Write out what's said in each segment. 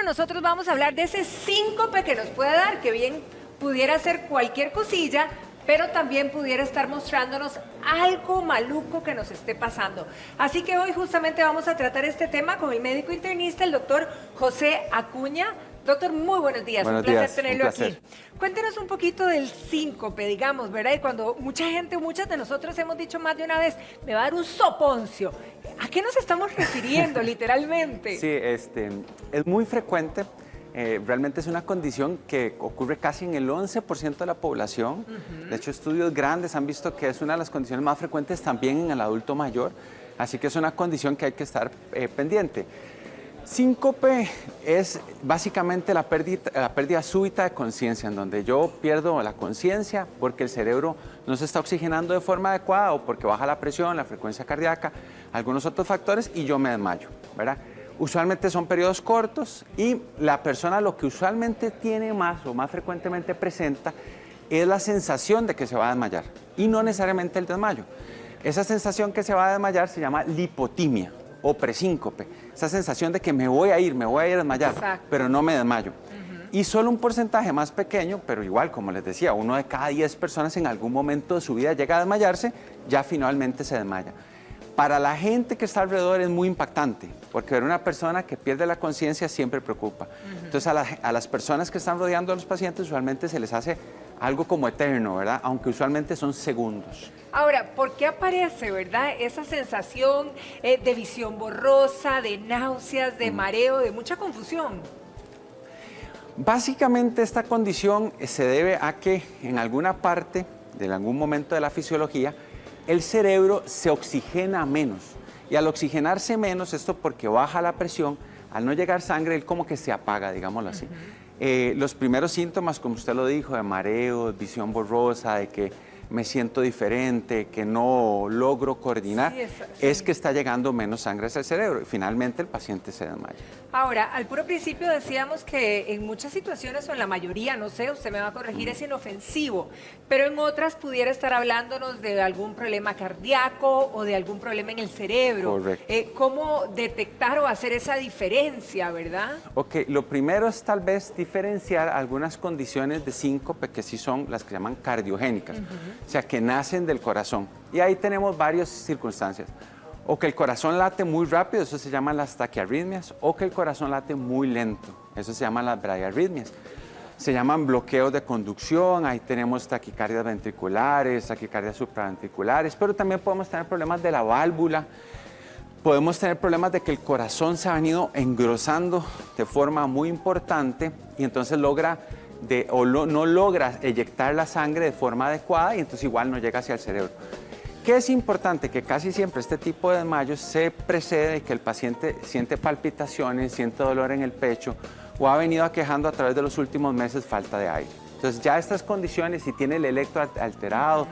nosotros vamos a hablar de ese síncope que nos puede dar, que bien pudiera ser cualquier cosilla, pero también pudiera estar mostrándonos algo maluco que nos esté pasando. Así que hoy justamente vamos a tratar este tema con el médico internista, el doctor José Acuña. Doctor, muy buenos días, Buenos un placer días, tenerlo un placer. aquí. Cuéntenos un poquito del síncope, digamos, ¿verdad? Y cuando mucha gente, muchas de nosotros hemos dicho más de una vez, me va a dar un soponcio. ¿A qué nos estamos refiriendo, literalmente? Sí, es muy frecuente. Realmente es una condición que ocurre casi en el 11% de la población. De hecho, estudios grandes han visto que es una de las condiciones más frecuentes también en el adulto mayor. Así que es una condición que hay que estar pendiente. Síncope es básicamente la pérdida súbita de conciencia, en donde yo pierdo la conciencia porque el cerebro no se está oxigenando de forma adecuada o porque baja la presión, la frecuencia cardíaca, algunos otros factores y yo me desmayo, ¿verdad? Usualmente son periodos cortos y la persona lo que usualmente tiene más o más frecuentemente presenta es la sensación de que se va a desmayar y no necesariamente el desmayo. Esa sensación que se va a desmayar se llama lipotimia o presíncope, esa sensación de que me voy a ir a desmayar, Exacto. pero no me desmayo. Y solo un porcentaje más pequeño, pero igual, como les decía, 1 de cada 10 personas en algún momento de su vida llega a desmayarse, ya finalmente se desmaya. Para la gente que está alrededor es muy impactante, porque ver una persona que pierde la conciencia siempre preocupa. Entonces a las personas que están rodeando a los pacientes usualmente se les hace algo como eterno, ¿verdad? Aunque usualmente son segundos. Ahora, ¿por qué aparece, verdad, esa sensación de visión borrosa, de náuseas, de mareo, de mucha confusión? Básicamente esta condición se debe a que en alguna parte, en algún momento de la fisiología, el cerebro se oxigena menos. Y al oxigenarse menos, esto porque baja la presión, al no llegar sangre, él como que se apaga, digámoslo así. Los primeros síntomas, como usted lo dijo, de mareo, visión borrosa, de que me siento diferente, que no logro coordinar, Sí, es que está llegando menos sangre hacia el cerebro y finalmente el paciente se desmaya. Ahora, al puro principio decíamos que en muchas situaciones, o en la mayoría, no sé, usted me va a corregir, es inofensivo, pero en otras pudiera estar hablándonos de algún problema cardíaco o de algún problema en el cerebro. Correcto. ¿Cómo detectar o hacer esa diferencia, verdad? Ok, lo primero es tal vez diferenciar algunas condiciones de síncope que sí son las que llaman cardiogénicas, o sea, que nacen del corazón. Y ahí tenemos varias circunstancias. O que el corazón late muy rápido, eso se llaman las taquiarritmias, o que el corazón late muy lento, eso se llaman las bradiarritmias. Se llaman bloqueos de conducción, ahí tenemos taquicardias ventriculares, taquicardias supraventriculares, pero también podemos tener problemas de la válvula, podemos tener problemas de que el corazón se ha venido engrosando de forma muy importante y entonces no logra eyectar la sangre de forma adecuada y entonces igual no llega hacia el cerebro. ¿Qué es importante? Que casi siempre este tipo de desmayos se precede de que el paciente siente palpitaciones, siente dolor en el pecho o ha venido aquejando a través de los últimos meses falta de aire. Entonces ya estas condiciones, si tiene el electro alterado,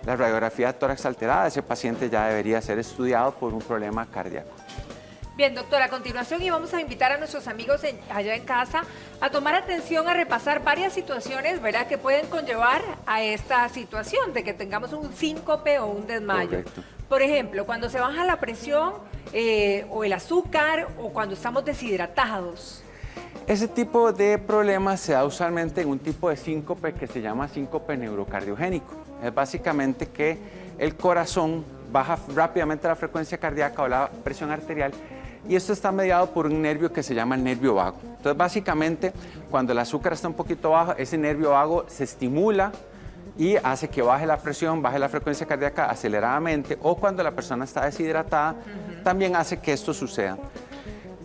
la radiografía de tórax alterada, ese paciente ya debería ser estudiado por un problema cardíaco. Bien, doctora, a continuación y vamos a invitar a nuestros amigos allá en casa a tomar atención, a repasar varias situaciones, ¿verdad?, que pueden conllevar a esta situación de que tengamos un síncope o un desmayo. Correcto. Por ejemplo, cuando se baja la presión o el azúcar o cuando estamos deshidratados. Ese tipo de problemas se da usualmente en un tipo de síncope que se llama síncope neurocardiogénico. Es básicamente que el corazón baja rápidamente la frecuencia cardíaca o la presión arterial y esto está mediado por un nervio que se llama el nervio vago. Entonces, básicamente, cuando el azúcar está un poquito bajo, ese nervio vago se estimula y hace que baje la presión, baje la frecuencia cardíaca aceleradamente, o cuando la persona está deshidratada, también hace que esto suceda.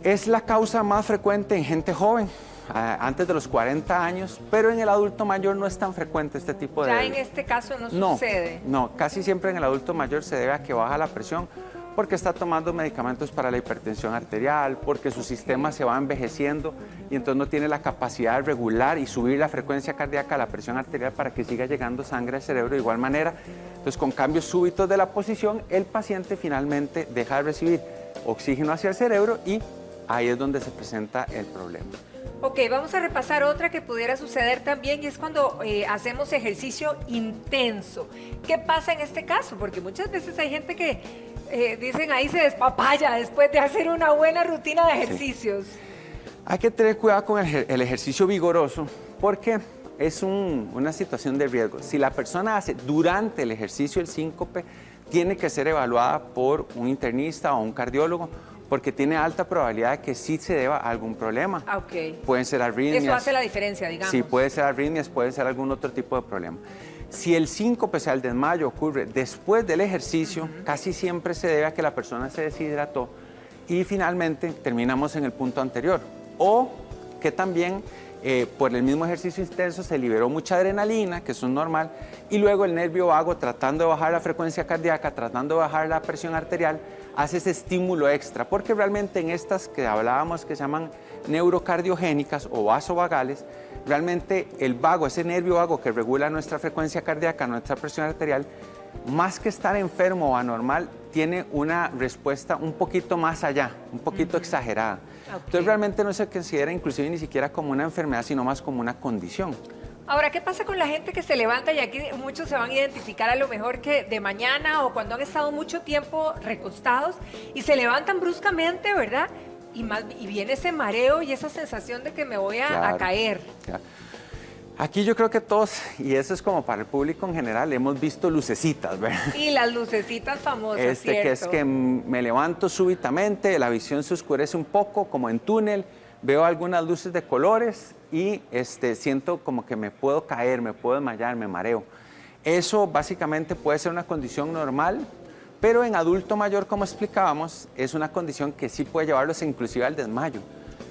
Es la causa más frecuente en gente joven, antes de los 40 años, pero en el adulto mayor no es tan frecuente este tipo de... Ya en este caso no sucede. No, casi siempre en el adulto mayor se debe a que baja la presión porque está tomando medicamentos para la hipertensión arterial, porque su sistema se va envejeciendo y entonces no tiene la capacidad de regular y subir la frecuencia cardíaca, la presión arterial para que siga llegando sangre al cerebro de igual manera. Entonces, con cambios súbitos de la posición, el paciente finalmente deja de recibir oxígeno hacia el cerebro y ahí es donde se presenta el problema. Ok, vamos a repasar otra que pudiera suceder también y es cuando hacemos ejercicio intenso. ¿Qué pasa en este caso? Porque muchas veces hay gente que dicen ahí se despapaya después de hacer una buena rutina de ejercicios. Sí. Hay que tener cuidado con el ejercicio vigoroso porque es una situación de riesgo. Si la persona hace durante el ejercicio el síncope, tiene que ser evaluada por un internista o un cardiólogo porque tiene alta probabilidad de que sí se deba a algún problema. Ok. Pueden ser arritmias. Eso hace la diferencia, digamos. Sí, puede ser arritmias, puede ser algún otro tipo de problema. Si el síncope, o sea, el desmayo, ocurre después del ejercicio, casi siempre se debe a que la persona se deshidrató y finalmente terminamos en el punto anterior. O que también por el mismo ejercicio intenso se liberó mucha adrenalina, que eso es normal, y luego el nervio vago, tratando de bajar la frecuencia cardíaca, tratando de bajar la presión arterial, hace ese estímulo extra, porque realmente en estas que hablábamos que se llaman neurocardiogénicas o vasovagales, realmente el vago, ese nervio vago que regula nuestra frecuencia cardíaca, nuestra presión arterial, más que estar enfermo o anormal, tiene una respuesta un poquito más allá, un poquito exagerada. Okay. Entonces realmente no se considera inclusive ni siquiera como una enfermedad, sino más como una condición. Ahora, ¿qué pasa con la gente que se levanta y aquí muchos se van a identificar a lo mejor que de mañana o cuando han estado mucho tiempo recostados y se levantan bruscamente, ¿verdad? Y viene ese mareo y esa sensación de que me voy a caer. Claro. Aquí yo creo que todos, y eso es como para el público en general, hemos visto lucecitas, ¿verdad? Y las lucecitas famosas, ¿cierto? Que es que me levanto súbitamente, la visión se oscurece un poco, como en túnel, veo algunas luces de colores y siento como que me puedo caer, me puedo desmayar, me mareo. Eso básicamente puede ser una condición normal, pero en adulto mayor, como explicábamos, es una condición que sí puede llevarlos inclusive al desmayo.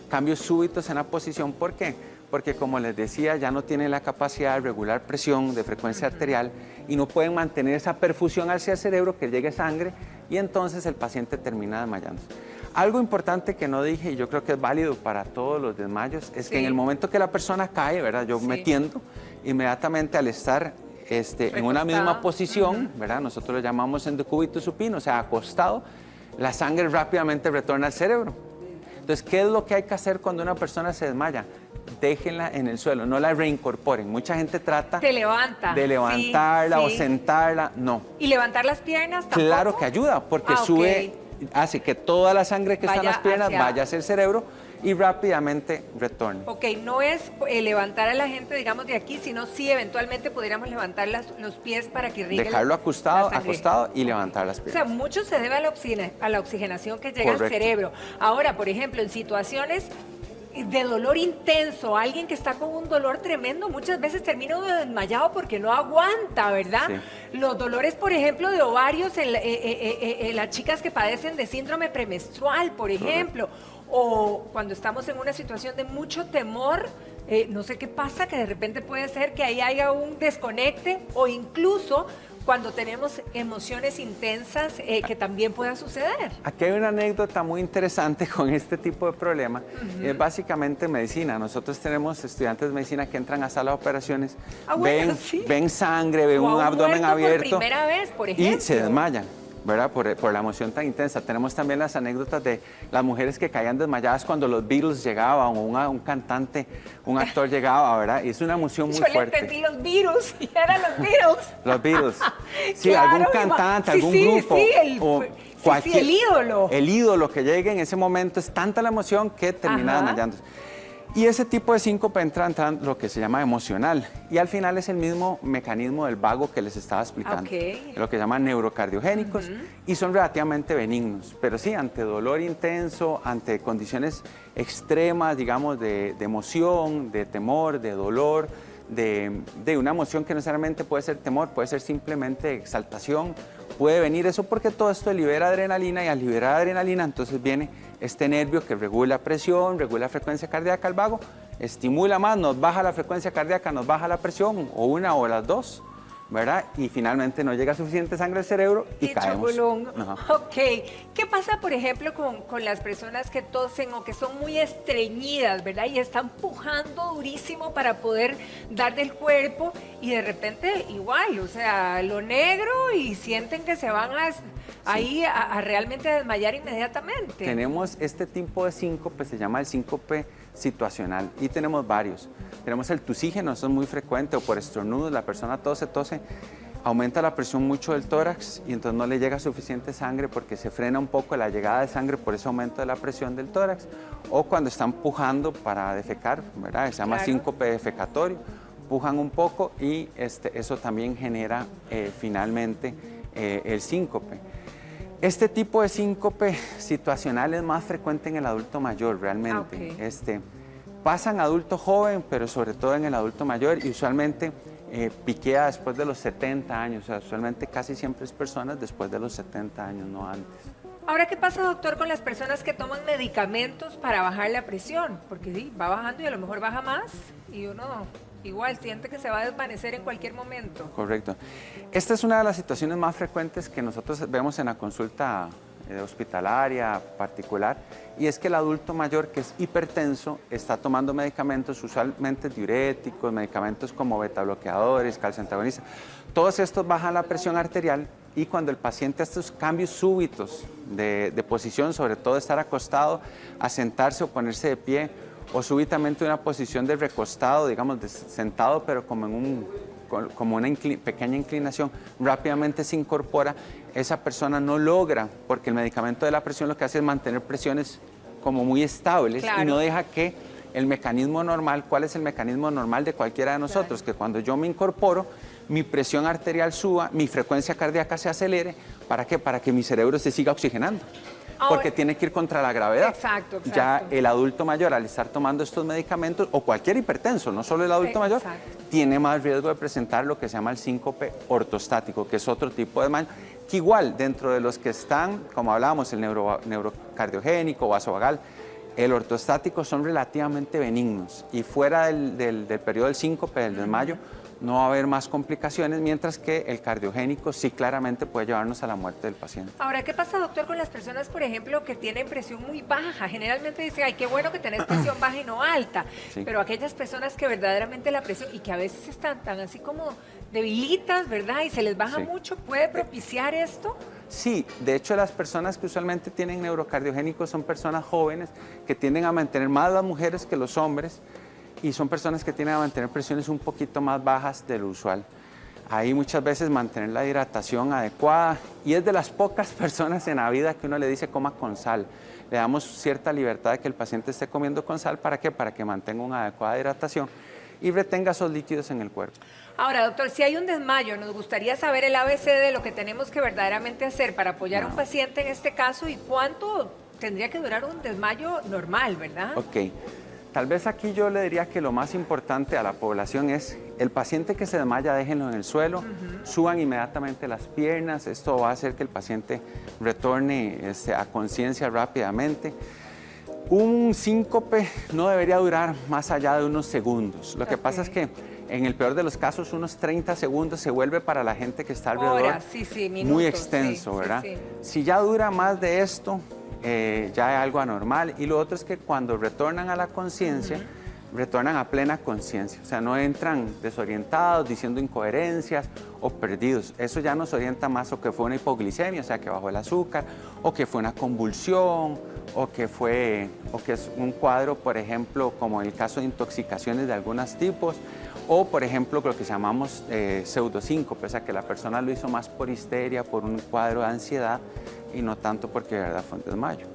Cambios súbitos en la posición, ¿por qué? Porque como les decía, ya no tienen la capacidad de regular presión, de frecuencia arterial y no pueden mantener esa perfusión hacia el cerebro que llegue sangre y entonces el paciente termina desmayándose. Algo importante que no dije y yo creo que es válido para todos los desmayos es que en el momento que la persona cae, ¿verdad? Yo me tiendo inmediatamente al estar en una misma posición, ¿verdad? Nosotros lo llamamos en decúbito supino, o sea, acostado, la sangre rápidamente retorna al cerebro. Entonces, ¿qué es lo que hay que hacer cuando una persona se desmaya? Déjenla en el suelo, no la reincorporen. Mucha gente trata de levantarla o sentarla, no. ¿Y levantar las piernas tampoco? Claro que ayuda, porque sube, hace que toda la sangre que está en las piernas vaya hacia el cerebro y rápidamente retorne. Ok, no es levantar a la gente, digamos, de aquí, sino sí eventualmente podríamos levantar los pies para que irrigue. Dejarlo acostado y levantar las piernas. O sea, mucho se debe a la oxigenación que llega al cerebro. Ahora, por ejemplo, en situaciones de dolor intenso, alguien que está con un dolor tremendo, muchas veces termina desmayado porque no aguanta, ¿verdad? Sí. Los dolores, por ejemplo, de ovarios en las chicas que padecen de síndrome premenstrual, por ejemplo, o cuando estamos en una situación de mucho temor, no sé qué pasa, que de repente puede ser que ahí haya un desconecte o incluso cuando tenemos emociones intensas que también pueda suceder. Aquí hay una anécdota muy interesante con este tipo de problema. Es básicamente medicina. Nosotros tenemos estudiantes de medicina que entran a sala de operaciones, ven sangre, ven un abdomen abierto por primera vez, por ejemplo. Y se desmayan, ¿verdad? Por la emoción tan intensa. Tenemos también las anécdotas de las mujeres que caían desmayadas cuando los Beatles llegaban o un cantante, un actor llegaba, ¿verdad? Y es una emoción muy fuerte. Yo le entendí los virus y eran los Beatles. Los Beatles. Sí, claro, algún cantante, algún grupo. El ídolo. El ídolo que llegue en ese momento, es tanta la emoción que termina desmayándose. Y ese tipo de síncope entra en lo que se llama emocional. Y al final es el mismo mecanismo del vago que les estaba explicando. Lo que llaman neurocardiogénicos y son relativamente benignos. Pero sí, ante dolor intenso, ante condiciones extremas, digamos, de emoción, de temor, de dolor, de una emoción que no necesariamente puede ser temor, puede ser simplemente exaltación, puede venir eso porque todo esto libera adrenalina y al liberar adrenalina entonces viene este nervio que regula presión, regula frecuencia cardíaca al vago, estimula más, nos baja la frecuencia cardíaca, nos baja la presión, o una o las dos, ¿verdad? Y finalmente no llega suficiente sangre al cerebro y caemos. Ok. ¿Qué pasa, por ejemplo, con las personas que tosen o que son muy estreñidas, ¿verdad? Y están pujando durísimo para poder dar del cuerpo y de repente igual, o sea, lo negro y sienten que se van a realmente desmayar inmediatamente. Tenemos este tipo de síncope, se llama el síncope situacional y tenemos varios. Tenemos el tusígeno, eso es muy frecuente, o por estornudos, la persona tose, aumenta la presión mucho del tórax y entonces no le llega suficiente sangre porque se frena un poco la llegada de sangre por ese aumento de la presión del tórax, o cuando están pujando para defecar, ¿verdad? Se llama síncope defecatorio, pujan un poco y eso también genera finalmente el síncope. Este tipo de síncope situacional es más frecuente en el adulto mayor realmente. Pasa en adulto joven, pero sobre todo en el adulto mayor, y usualmente piquea después de los 70 años, o sea, usualmente casi siempre es personas después de los 70 años, no antes. Ahora, ¿qué pasa, doctor, con las personas que toman medicamentos para bajar la presión? Porque sí, va bajando y a lo mejor baja más y uno igual siente que se va a desvanecer en cualquier momento. Correcto. Esta es una de las situaciones más frecuentes que nosotros vemos en la consulta hospitalaria particular, y es que el adulto mayor que es hipertenso está tomando medicamentos, usualmente diuréticos, medicamentos como betabloqueadores, calcioantagonistas. Todos estos bajan la presión arterial, y cuando el paciente hace estos cambios súbitos de posición, sobre todo estar acostado, a sentarse o ponerse de pie, o súbitamente una posición de recostado, digamos, de sentado, pero como en una pequeña inclinación, rápidamente se incorpora, esa persona no logra, porque el medicamento de la presión lo que hace es mantener presiones como muy estables, y no deja que el mecanismo normal, ¿cuál es el mecanismo normal de cualquiera de nosotros? Que cuando yo me incorporo, mi presión arterial suba, mi frecuencia cardíaca se acelere. ¿Para qué? Para que mi cerebro se siga oxigenando. Porque tiene que ir contra la gravedad. Exacto. Ya el adulto mayor, al estar tomando estos medicamentos, o cualquier hipertenso, no solo el adulto mayor, tiene más riesgo de presentar lo que se llama el síncope ortostático, que es otro tipo de desmayo, que igual dentro de los que están, como hablábamos, el neurocardiogénico, vasovagal, el ortostático son relativamente benignos, y fuera del periodo del síncope, del desmayo, no va a haber más complicaciones, mientras que el cardiogénico sí claramente puede llevarnos a la muerte del paciente. Ahora, ¿qué pasa, doctor, con las personas, por ejemplo, que tienen presión muy baja? Generalmente dicen, ay, qué bueno que tenés presión baja y no alta, pero aquellas personas que verdaderamente la presión, y que a veces están tan así como debilitas, ¿verdad? Y se les baja mucho, ¿puede propiciar esto? Sí, de hecho las personas que usualmente tienen neurocardiogénicos son personas jóvenes que tienden a mantener más las mujeres que los hombres, y son personas que tienden a mantener presiones un poquito más bajas de lo usual. Ahí muchas veces mantener la hidratación adecuada, y es de las pocas personas en la vida que uno le dice coma con sal. Le damos cierta libertad de que el paciente esté comiendo con sal. ¿Para qué? Para que mantenga una adecuada hidratación y retenga esos líquidos en el cuerpo. Ahora, doctor, si hay un desmayo, nos gustaría saber el ABC de lo que tenemos que verdaderamente hacer para apoyar a un paciente en este caso, y cuánto tendría que durar un desmayo normal, ¿verdad? Ok. Tal vez aquí yo le diría que lo más importante a la población es el paciente que se desmaya, déjenlo en el suelo, suban inmediatamente las piernas. Esto va a hacer que el paciente retorne a conciencia rápidamente. Un síncope no debería durar más allá de unos segundos. Lo que pasa es que en el peor de los casos, unos 30 segundos se vuelve para la gente que está alrededor minutos, muy extenso, ¿verdad? Si ya dura más de esto, ya es algo anormal. Y lo otro es que cuando retornan a la conciencia, retornan a plena conciencia, o sea, no entran desorientados, diciendo incoherencias o perdidos. Eso ya nos orienta más, o que fue una hipoglicemia, o sea, que bajó el azúcar, o que fue una convulsión, o que es un cuadro, por ejemplo, como el caso de intoxicaciones de algunos tipos, o por ejemplo lo que llamamos pseudosíncope, o sea, que la persona lo hizo más por histeria, por un cuadro de ansiedad, y no tanto porque de verdad fue un desmayo.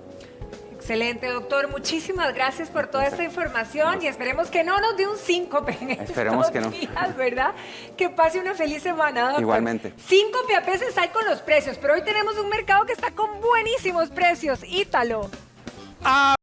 Excelente, doctor. Muchísimas gracias por toda esta información, y esperemos que no nos dé un síncope en estos días, ¿verdad? Que pase una feliz semana, doctor. Igualmente. Síncope a veces hay con los precios, pero hoy tenemos un mercado que está con buenísimos precios. Ítalo.